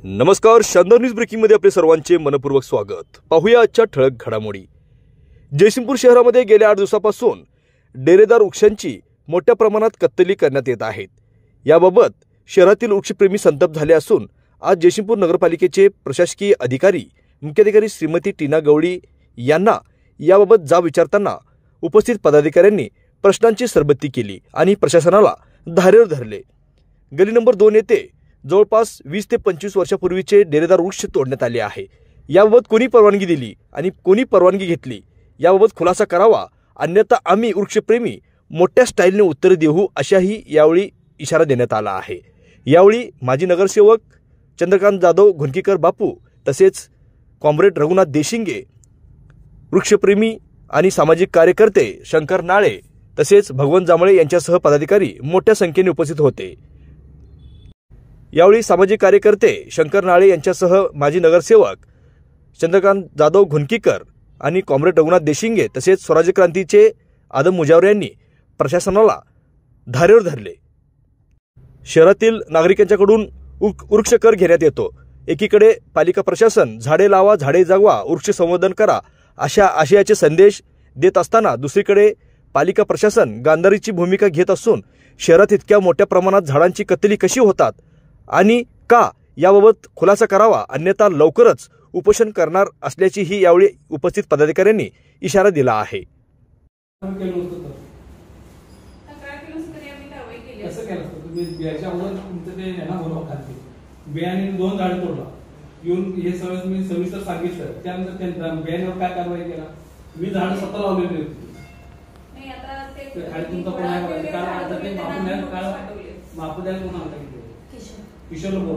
नमस्कार, शानदार news breaking मध्ये आपले सर्वांचे मनपूर्वक स्वागत। पाहूया आजच्या ठळक घडामोडी। जयसिंगपूर शहरामध्ये गेल्या 8 दिवसापासून डेरेदार वृक्षांची मोठ्या प्रमाणात कत्तली करण्यात येत आहे। याबाबत शहरातील वृक्षप्रेमी संतप्त झाले असून आज जयसिंगपूर नगरपालिकेचे प्रशासकीय अधिकारी मुख्याधिकारी श्रीमती टीना गवळी यांना याबाबत जाब विचारताना उपस्थित पदाधिकाऱ्यांनी प्रश्नांची सरबत्ती केली आणि प्रशासनाला धारेवर धरले। गली नंबर 2 येथे जवळपास 20 ते 25 वर्षापूर्वीचे डेरेदार वृक्ष तोडण्यात आले आहे। याबाबत कोणी परवानगी दिली आणि कोणी परवानगी घेतली याबाबत खुलासा करावा, अन्यथा आम्ही वृक्षप्रेमी मोठ्या स्टाईलने उत्तर देऊ अशाही यावेळी इशारा देण्यात आला आहे। यावेळी माजी नगरसेवक चंद्रकांत जाधव घुनकीकर बापू तसेच कॉम्रेड रघुनाथ देशिंगे, वृक्षप्रेमी आणि सामाजिक कार्यकर्ते शंकर नाळे तसेच भगवंत जांभळे यांच्यासह पदाधिकारी मोठ्या संख्येने उपस्थित होते। यावेळी सामाजिक कार्यकर्ते शंकर नाळे यांच्यासह माजी नगरसेवक चंद्रकांत जाधव घुनकीकर आणि कॉम्रेड रघुनाथ देशिंगे तसेच स्वराज्य क्रांतीचे आदम मुजावर यांनी प्रशासनाला धारेवर धरले। शहरातील नागरिकांच्याकडून वृक्षकर घेण्यात येतो। एकीकडे पालिका प्रशासन झाडे लावा, झाडे जगवा, वृक्ष संवर्धन करा अशा आशयाचे संदेश देत असताना दुसरीकडे पालिका प्रशासन गांधारीची भूमिका घेत असून शहरात इतक्या मोठ्या प्रमाणात झाडांची कत्तली कशी होतात आणि का याबाबत खुलासा करावा, अन्यथा लवकरच उपोषण करणार असल्याचीही यावेळी उपस्थित पदाधिकाऱ्यांनी इशारा दिला आहे। बियाणे 2 झाडे तोडला येऊन हे सगळं मी सविस्तर सांगितलं। त्यानंतर त्यांना बियाण्यावर काय कारवाई केला, मी झाड स्वतः लावलेली होती। नाही आता ते खाली तुमचा कोण आहे कारण आता ते मापुद्याला कोण आला किशोर बोल,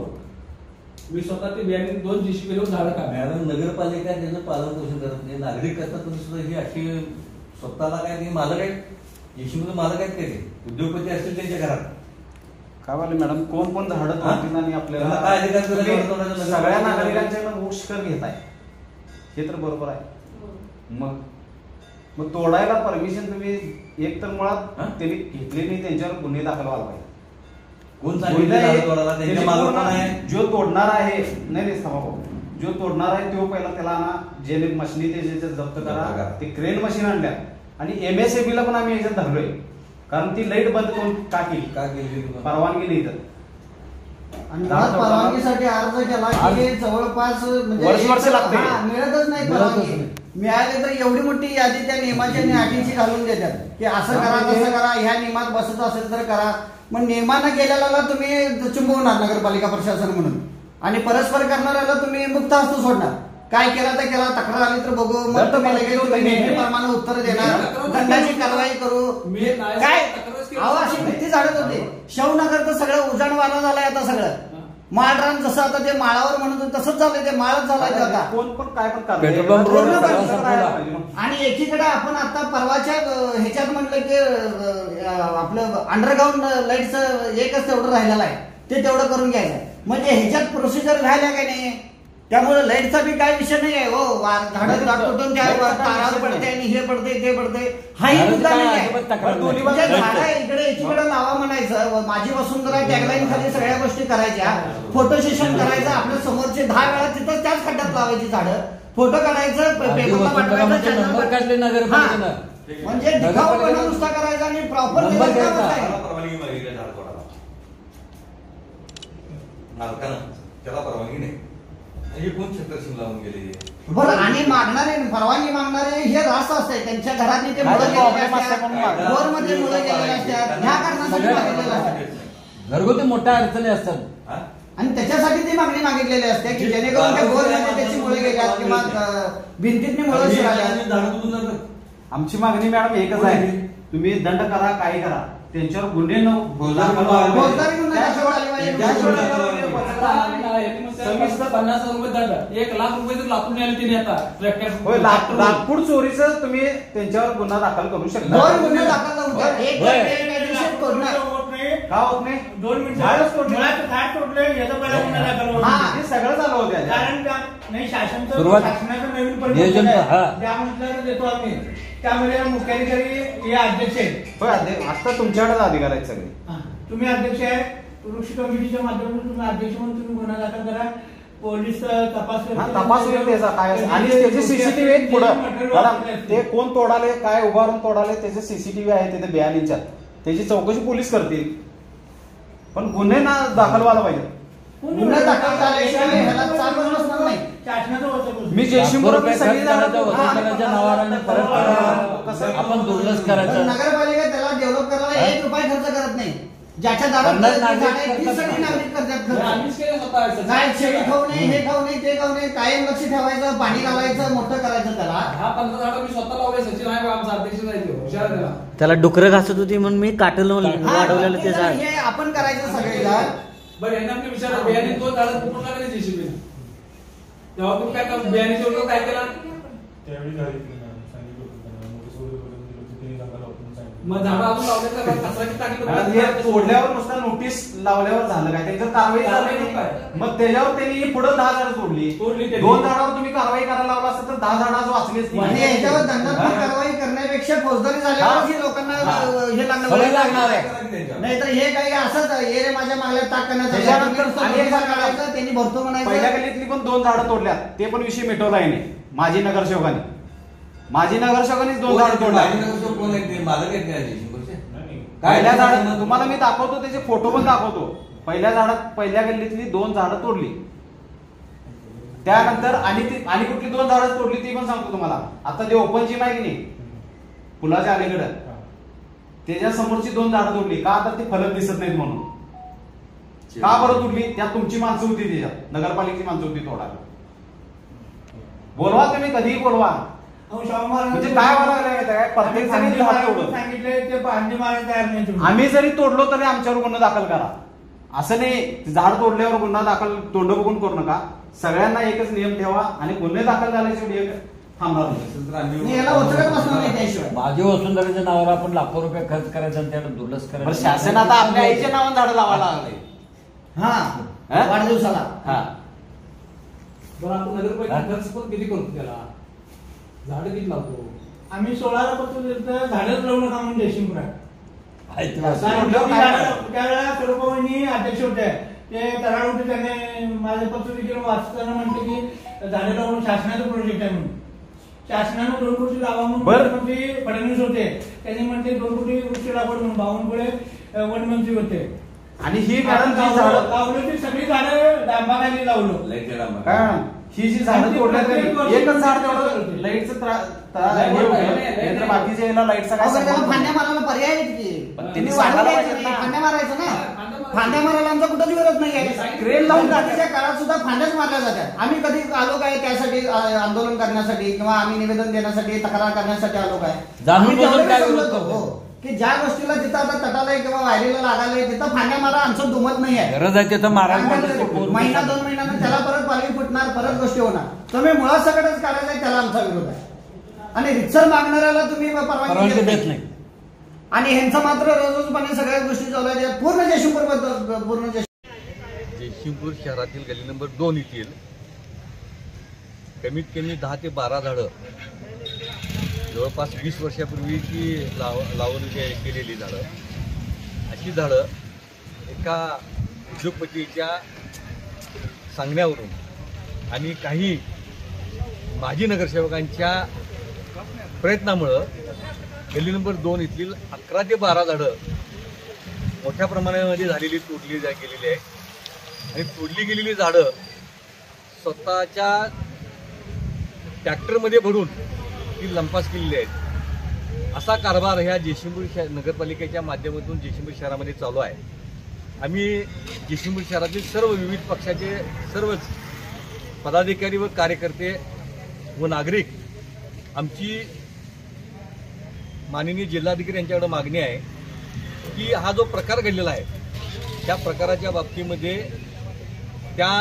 मी स्वतः ते बियाणे 2 जीसीबी झाडं काढले। नगरपालिका त्याचं पालन पोषण करत नाही, नागरिक करतात तुम्ही सुद्धा ही अशी स्वतःला काय नाही मालक आहेत, जीसीबी मालक आहेत काय उद्योगपती असतील त्यांच्या घरात काय वाले मॅडम कोण कोण झाडं तोडतील आणि आपल्याला काय अधिकार सगळ्या नागरिकांच्या वृक्षकर घेत आहे हे तर बरोबर आहे। मग तोडायला परमिशन तुम्ही एक तर मुळात त्यांनी घेतली नाही, त्यांच्यावर गुन्हे दाखल व्हायला पाहिजे। कोण सांगितलं जो तोडणार आहे नाही जो तोडणार आहे तो पहिला त्याला आणा, जे मशिनी त्याचे जप्त करा, ते क्रेन मशीन आणल्या आणि MSAB ला पण आम्ही याच्यात धरलोय कारण ती लाईट बंद करून का केली परवानगी नाही तर आणि परवानगीसाठी अर्ज केला की जवळपास म्हणजे वर्ष लागते, मिळतच नाही परवानगी। मिळाले तर एवढी मोठी यादी त्या नियमाच्या अटीची घालून देतात की असं करा तसं करा, ह्या नियमात बसत असेल तर करा। मग नियमानं गेलेला तुम्ही चुंबवणार नगरपालिका प्रशासन म्हणून आणि परस्पर करणाऱ्याला तुम्ही मुक्त हस्त सोडणार। काय केला तर केला, तक्रार आली तर बघू, मग तुम्ही लगेच प्रमाणे उत्तर देणार, दंडाची कारवाई करू। काय अशी भीती झाडत होती। शवनगर तर सगळं उजाडवाला झालाय आता, सगळं माळरान जसं आता ते माळावर म्हणून तसंच झालंय, ते माळच झालाय आता कोण पण काय पण आणि एकीकडे आपण आता परवाच्या ह्याच्यात म्हटलं की आपलं अंडरग्राऊंड लाईटचं एकच तेवढं राहिलेलं आहे, ते तेवढं करून घ्यायचं। म्हणजे ह्याच्यात प्रोसिजर राहिल्या काय नाही, त्यामुळे लाईटचा बी काय विषय नाही आहे। हो झाडं तुटून तारावर पडते आणि हे पडते ते पडते हाही मुद्दा नाही आहे। झाडं इकडे एकीकडे लावा म्हणायचं, माझी वसुंधरा टॅगलाईन खाली सगळ्या गोष्टी करायच्या, फोटो सेशन करायचं, आपल्या समोरचे 10 वेळा तिथं त्याच खड्ड्यात लावायची झाडं, फोटो काढायचं, पेपरला पाठवायचं, म्हणजे दिखाऊपणा नुसता करायचा आणि प्रॉपर त्याला परवानगी नाही कोण छत्रसिंग लावून गेले बरं। आणि मागणारे परवानगी मागणारे हे रास्त असते, त्यांच्या घरातली ते मुलं गेलेले असतात, बोरमध्ये मुलं गेलेले असतात, ह्या कारणासाठी मागितलेलं असतात, घरगुती मोठ्या अडचणी असतात आणि त्याच्यासाठी ती मागणी मागितलेली असते की जेणेकरून त्या बोरमध्ये त्याची मुलं गेल्यात किंवा भिंतीतनी मुलं शिराल्या। आमची मागणी मॅडम एकच आहे, तुम्ही दंड करा, काही करा, त्यांच्यावर गुन्हे सविस्तर 50,000 रुपये दंड, 1,00,000 रुपये जर लाकूड मिळाले तिने आता लाकूड चोरीचं तुम्ही त्यांच्यावर गुन्हा दाखल करू शकता। 2 गुन्हे दाखल का होत नाही, 2 मिनिट झाड तोडले याचा पहिला गुन्हा दाखल होतो, सगळं झालं होतं कारण नाही शासनाचं नवीन परमिशन त्या म्हटलं देतो आम्ही, त्यामध्ये मुख्याधिकारी या अध्यक्ष आहेत। आता तुमच्याकडे अधिकार आहेत सगळे, तुम्ही अध्यक्ष आहे, वृक्ष कमिटीच्या माध्यमातून तुम्ही अध्यक्ष म्हणून तुम्ही गुन्हा दाखल करा पोलीस तपास होईल त्याचा काय आणि त्याचे सीसीटीव्ही आहेत पुढं मॅडम ते कोण तोडाले काय उभारून तोडाले त्याचे सीसीटीव्ही आहे तिथे बियाणीच्या त्याची चौकशी पोलीस करतील पण गुन्हे ना दाखल व्हायला पाहिजे. गुन्हे दाखल झाल्याशिवाय ह्याला चालूच नसणार नाही. मी जयसिंगपूर सगळी आपण दुर्लक्ष करायचं. नगरपालिका त्याला डेव्हलप करायला 1 रुपया खर्च करत नाही. ज्याच्या दारात ती सगळी नागरिक करतात. काय शेळी खाऊ नये हे खाऊ नये ते खाऊ नये कायम लक्ष ठेवायचं पाणी घालायचं मोठं करायचं त्याला. 10-15 झाडं मी स्वतः लावले. सचिन आहे आमचा अध्यक्ष नाही त्याला डुकरं घासत होती म्हणून मी काटलं वाढवलेलं ते झाड. हे आपण करायचं सगळेजण. बरं यांना आपल्या विचारलं बियाणे 2 झाडं कुठून लागले जेसीबी तेव्हा तुम्ही काय बियाणीच्या विरोधात काय केला मग झाडं अजून लावले तर कचऱ्याची टाकी तोडल्यावर नुसता नोटीस लावल्यावर झालं काय त्यांच्यावर कारवाई झाली नाही. मग त्याच्यावर त्यांनी पुढे 10 झाडं तोडली 2 झाडावर तुम्ही कारवाई करायला लावला असेल तर 10 झाडं वाचलीच नाही. याच्यावर दंडात्मक कारवाई करण्यापेक्षा फौजदारी झाल्यावर लोकांना हे लागणार आहे. नाहीतर हे काही असंच ये रे माझ्या मागल्या ताक करण्याचं त्यांनी भरतो म्हणायचं. पहिल्या गल्लीतली पण 2 झाडं तोडल्यात ते पण विषय मिटवला आहे माजी नगरसेवकांनी 2 झाडं तोडली. पहिल्या झाडात तुम्हाला मी दाखवतो त्याचे फोटो पण दाखवतो. पहिल्या गल्लीतली 2 झाडं तोडली त्यानंतर आणि कुठली 2 झाडं तोडली ती पण सांगतो तुम्हाला. आता ते ओपन जिम आहे की नाही पुलाच्या अलीकडे त्याच्या समोरची 2 झाडं तोडली का आता ते फलक दिसत नाहीत म्हणून. का बरं तोडली त्यात तुमची माणसं होती त्याच्यात नगरपालिकेची माणसं होती तोडायला. बोलवा तुम्ही कधीही बोलवा म्हणजे काय व्हायला प्रत्येक सांगितले ते भांडी मारायला तयार नाही. आम्ही जरी तोडलो तरी आमच्यावर गुन्हा दाखल करा असं नाही. झाड तोडल्यावर गुन्हा दाखल तोंड बघून करू नका. सगळ्यांना एकच नियम ठेवा आणि गुन्हे दाखल झाल्याशिवाय थांबणार नाही. माझी वसुंधरेच्या नावावर आपण लाखो रुपये खर्च करायचा आणि त्याला दुर्लक्ष करायचं. शासन आता आपल्या आईच्या नावाने झाडं लावायला लागले वाढदिवसाला. बरं आपण नगरपालिका खर्च पण किती करतो त्याला झाडं किती लावतो आम्ही 16 पत्र झाडच लावू नका म्हणून जयसिंगपुरात त्यावेळेला स्वरूपवहिनी अध्यक्ष होते ते तराड होते. त्याने माझे पत्र देखील वाचताना म्हणते की झाडं लावून शासनाचं प्रोजेक्ट आहे म्हणून शासनानं 2 कोटी लावा म्हणून मुख्यमंत्री फडणवीस होते. त्यांनी म्हणते 2 कोटी वृक्ष लागवड म्हणून बावनकुळे वनमंत्री होते. आणि ही मॅडम लावलं ती सगळी झाडं डांबाखाली लावलं. ही जी झाडं तोडल्यात एकच झाड तेवढं लाईटचं बाकीच्या याला लाईटचा काय फांद्या मारायला पर्याय आहेत की त्यांनी फांद्या मारायचं ना. फांद्या मारायला आमचा कुठंच विरोध नाही आहे. क्रेन लावून जातीच्या काळात सुद्धा फांद्याच मारल्या जातात. आम्ही कधी आलो काय त्यासाठी आंदोलन करण्यासाठी किंवा आम्ही निवेदन देण्यासाठी तक्रार करण्यासाठी आलो काय की ज्या गोष्टीला जिथं आता तटाला किंवा वायरीला लागायला तिथं फांद्या मारा आमचं दुमत नाही आहे. गरज आहे तिथं मारायला महिना 2 महिन्यानं त्याला परत पालवी फुटणार परत गोष्टी होणार. तुम्ही मुळात सकटच करायचं आहे त्याला आमचा विरोध आहे. आणि रितसर मागणाऱ्याला तुम्ही परवानगी देत नाही. आणि ह्यांचं मात्र रोजपाने सगळ्या गोष्टी चालू आहेत. पूर्ण जयसिंगपूर शहरातील गल्ली नंबर 2 येथील कमीत कमी 10 ते 12 झाडं जवळपास 20 वर्षापूर्वीची लावून केलेली झाडं अशी झाडं एका उद्योगपतीच्या सांगण्यावरून आणि काही माजी नगरसेवकांच्या प्रयत्नामुळं गल्ली नंबर 2 येथील 11 ते 12 झाडं मोठ्या प्रमाणामध्ये तोडली गेलेली आहे. आणि तोडली गेलेली झाडं स्वतःच्या ट्रॅक्टरमध्ये भरून ती लंपास केलेली आहेत. असा कारभार ह्या जयसिंगपूर नगरपालिकेच्या माध्यमातून जयसिंगपूर शहरामध्ये चालू आहे. आम्ही जयसिंगपूर शहरातील सर्व विविध पक्षाचे सर्वच पदाधिकारी व कार्यकर्ते व नागरिक आमची माननीय जिल्हाधिकारी यांच्याकडे मागणी आहे की हा जो प्रकार घडलेला आहे त्या प्रकाराच्या बाबतीमध्ये त्या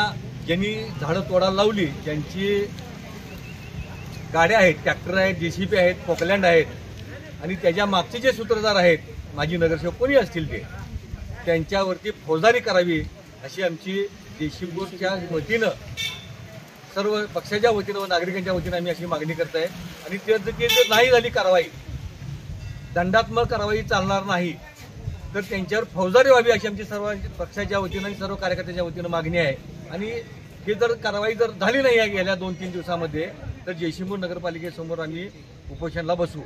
ज्यांनी झाडं तोडायला लावली ज्यांची गाड्या आहेत ट्रॅक्टर आहेत JCB आहेत पोकलँड आहेत आणि त्याच्या मागचे जे सूत्रधार आहेत माजी नगरसेवक कोणी असतील ते त्यांच्यावरती फौजदारी करावी अशी आमची जयसिंगपूरच्या वतीनं सर्व पक्षाच्या वतीनं व नागरिकांच्या वतीनं आम्ही अशी मागणी करत आहे. आणि ते जर नाही झाली कारवाई दंडात्मक कारवाई चालणार नाही तर त्यांच्यावर फौजदारी व्हावी अशी आमची सर्व पक्षाच्या वतीनं आणि सर्व कार्यकर्त्यांच्या वतीनं मागणी आहे. आणि हे जर कारवाई जर झाली नाही गेल्या 2-3 दिवसामध्ये तर जयसिंगपूर नगरपालिकेसमोर आम्ही उपोषणाला बसू.